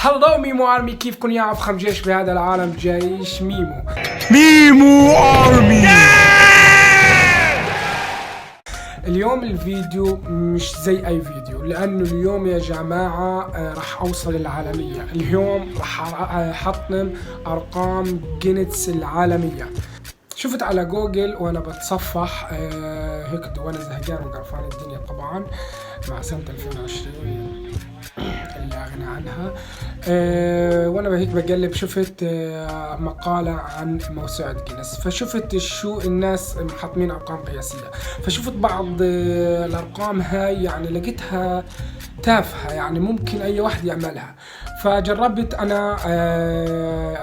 هلو ميمو ارمي، كيفكن يا افخم جيش بهذا العالم؟ جيش ميمو ارمي. اليوم الفيديو مش زي اي فيديو، لانه اليوم يا جماعة راح اوصل العالمية. اليوم راح احطم ارقام جينيس العالمية. شفت على جوجل وانا بتصفح هيك وانا زهقان وقرفان الدنيا طبعا مع سنة 2020 اللي اغنى عنها. وانا هيك بقلب شفت مقالة عن موسوعة جينيس، فشفت شو الناس محطمين ارقام قياسية، فشفت بعض الارقام هاي يعني لقيتها تافهة، يعني ممكن اي واحد يعملها. فجربت انا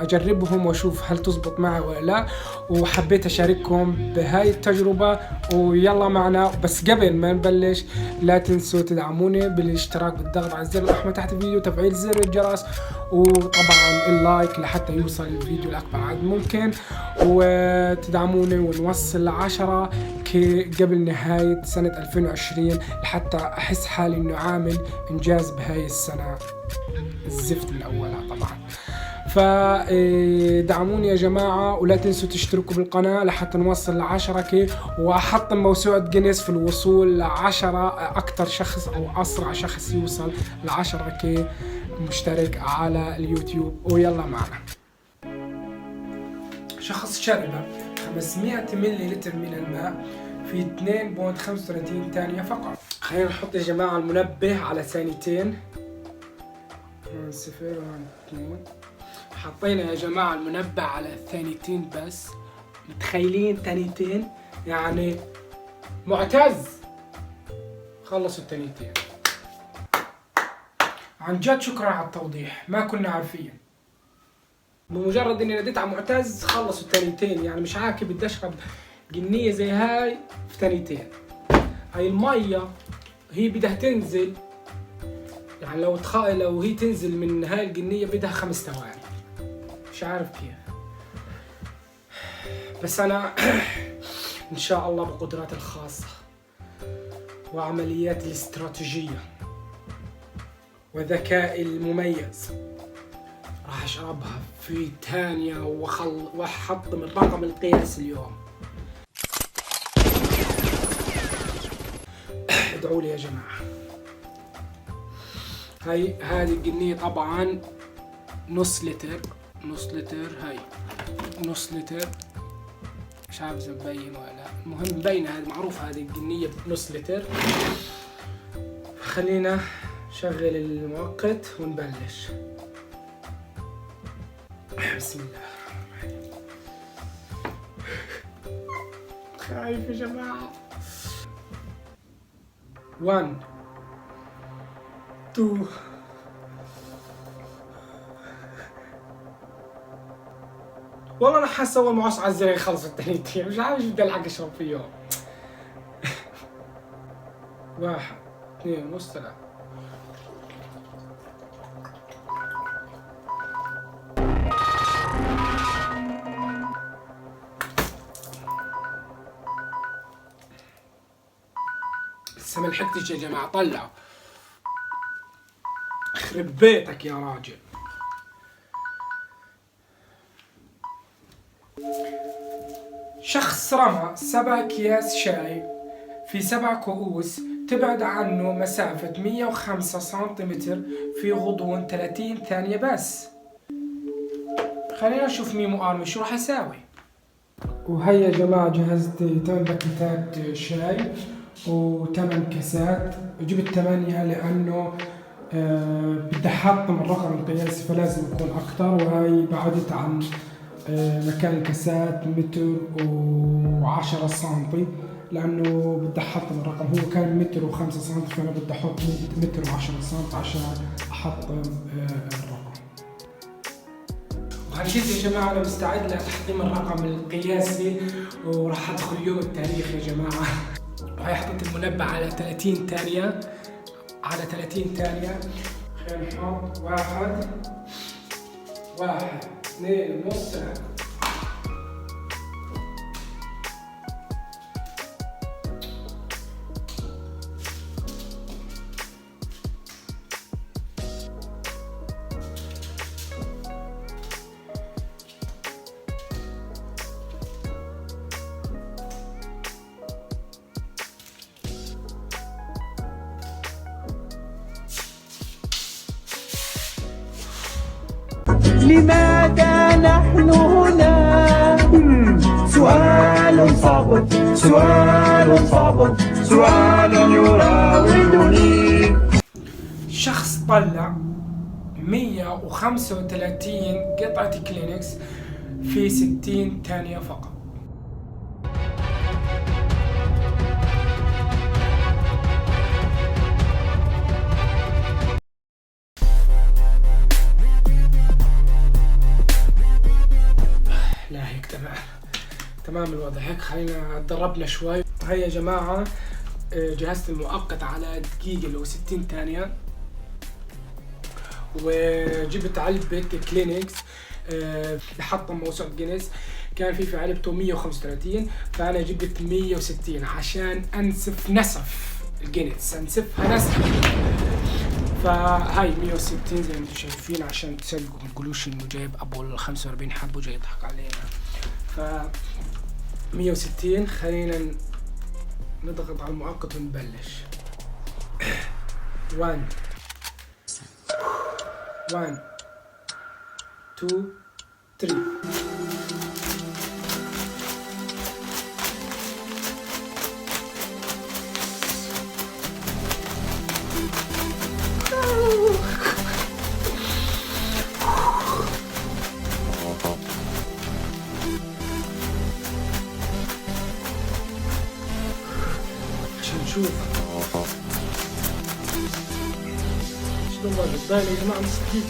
اجربهم واشوف هل تزبط معي ولا لا، وحبيت اشارككم بهاي التجربة ويلا معنا. بس قبل ما نبلش لا تنسوا تدعموني بالاشتراك بالضغط على الزر الاحمر تحت الفيديو، تفعيل زر الجرس، وطبعا اللايك لحتى يوصل الفيديو لاكبر عدد ممكن، وتدعموني ونوصل 10 قبل نهاية سنة 2020 لحتى احس حالي انه عامل انجاز بهاي السنة الزفت من اولها طبعا. فدعموني يا جماعة، ولا تنسوا تشتركوا بالقناة لحتى نوصل 10 كي، واحطم موسوعة جينيس في الوصول ل10 اكثر شخص او اسرع شخص يوصل ل10 كي مشترك على اليوتيوب. ويلا معنا. شخص شرب 500 مليلتر من الماء في 2.35 ثانية فقط. خلينا نحط يا جماعة المنبه على ثانيتين. 0 2. حطينا يا جماعة المنبه على ثانيتين بس. متخيلين ثانيتين؟ يعني معتز خلصوا الثانيتين. عن جد شكرا على التوضيح، ما كنا عارفين. بمجرد اني ناديت على معتز خلصوا الثانيتين، يعني مش عاكي بدي اشرب جنية زي هاي في ثانيتين. هاي المية هي بدها تنزل، يعني لو هي تنزل من هاي الجنية بدها 5 ثواني، مش عارف كيف. بس أنا إن شاء الله بقدراتي الخاصة وعملياتي الاستراتيجية وذكائي المميز راح أشربها في ثانية وأحطم الرقم القياسي اليوم. ادعوا لي يا جماعة. هذه الجنية طبعا نص لتر، هاي نص لتر، مش عارف اذا مبين ولا لا، المهم مبينة، هذه معروفة هذه الجنية بنص لتر. خلينا نشغل المؤقت ونبلش. بسم الله الرحمن الرحيم. خايف يا جماعة. 1 2 والله انا حاسس اول ما اعص على الزر يخلص الثانيتين، مش عارف ايش بدي الحق اشرب فيهم. 1 2 ونص 3. لسه ما لحقتش يا جماعة، طلعوا. خرب بيتك يا راجل. شخص رمى 7 أكياس شاي في 7 كؤوس تبعد عنه مسافة 105 سنتيمتر في غضون 30 ثانية بس. خلينا نشوف ميمو ارمي شو راح اساوي. وهيا يا جماعة جهزت 8 باكيتات شاي و8 كاسات، وجبت 8 لأنه بدي أحطم الرقم القياسي فلازم يكون أكتر. وهي بعدت عن مكان الكاسات 1.10 سنتي، لأنه بدي أحطم الرقم. هو كان 1.05 سنتي، فأنا بدي أحط 1.10 سنتي عشان أحطم الرقم. وهالشي يا جماعة أنا مستعد لتحطيم الرقم القياسي، وراح أدخل يوم التاريخ يا جماعة. وهي حطيت المنبه على 30 ثانية، على 30 ثانية. خلينا نحط 1 2 ونص 3. لماذا نحن هنا؟ سؤال صعب، سؤال صعب، سؤال يراودني. شخص طلع 135 قطعة كلينكس في 60 ثانية فقط. لا هيك تمام الوضع هيك. خلينا تدربنا شوي. هيا يا جماعة جهزت المؤقت على دقيقة اللي هو 60 ثانية، وجبت علبة كلينكس لحطم موسوعة جينيس. كان في علبته 135، فأنا جبت 160 عشان أنسف نسف الجينيس، أنسفها نسف. فهاي 160 زي ما انتم شايفين عشان تسلقوا، ما تقولوش إنه جايب أبو 45 حب وجاي يضحك علينا. ف 160. خلينا نضغط على المؤقت ونبلش. 1 2 3. عشان نشوف شنو الوضع. الضايل يا جماعة مسكين.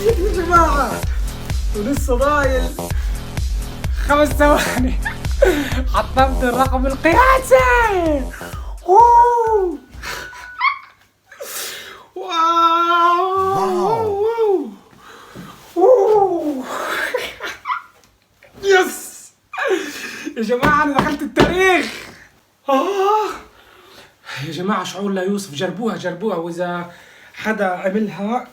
يا جماعة ولسه ضايل 5 ثواني. حطمت الرقم القياسي. واو يس يا جماعة أنا دخلت التاريخ. يا جماعة شعور لا يوصف. جربوها، وإذا حدا عملها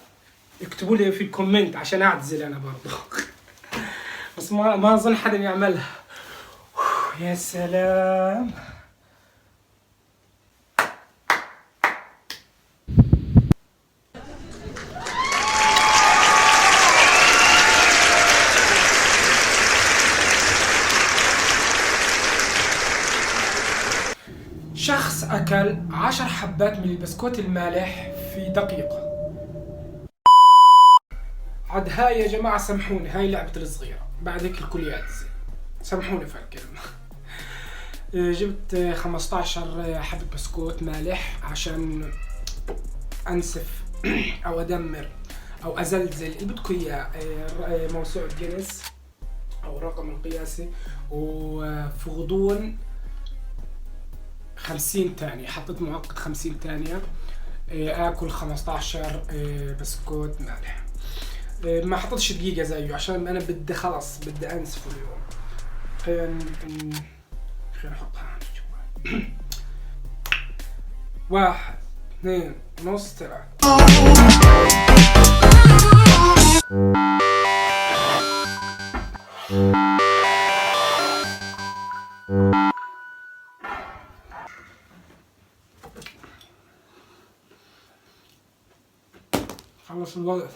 اكتبوا لي في الكومنت عشان أعتزل أنا برضه. بس ما أظن حدا يعملها. يا سلام. شخص أكل 10 حبات من البسكوت المالح في دقيقة. عاد هاي يا جماعة سامحوني، هاي لعبة الصغيرة، بعد هيك الكل يعتزل، سامحوني في الكلمة. جبت 15 حبة بسكوت مالح عشان أنسف أو أدمر أو أزلزل اللي بدكم إياه موسوعة جينيس أو الرقم القياسي. وفي غضون 50 ثانية حطيت مؤقت 50 ثانية آكل 15 بسكوت مالح. ما حطيتش دقيقة زيه عشان أنا بدي خلص بدي أنسفه اليوم. خلينا نحطها جوا. 1 2 ونص 3. خلص الوقت.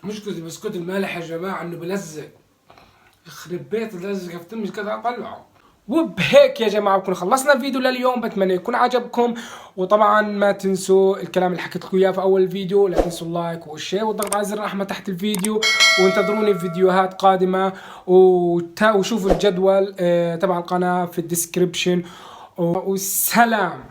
مشكلة البسكوت المالح يا جماعة انه بلزق، يخرب بيت اللزقة في تمي كذا اطلعه. وبهيك يا جماعة بكون خلصنا الفيديو لليوم، بتمنى يكون عجبكم. وطبعا ما تنسوا الكلام اللي حكيت لكم اياه في اول الفيديو، لا تنسوا اللايك والشير والضغط على زر الاحمر تحت الفيديو، وانتظروني في فيديوهات قادمة. وشوفوا الجدول تبع القناة في الديسكريبشن. والسلام.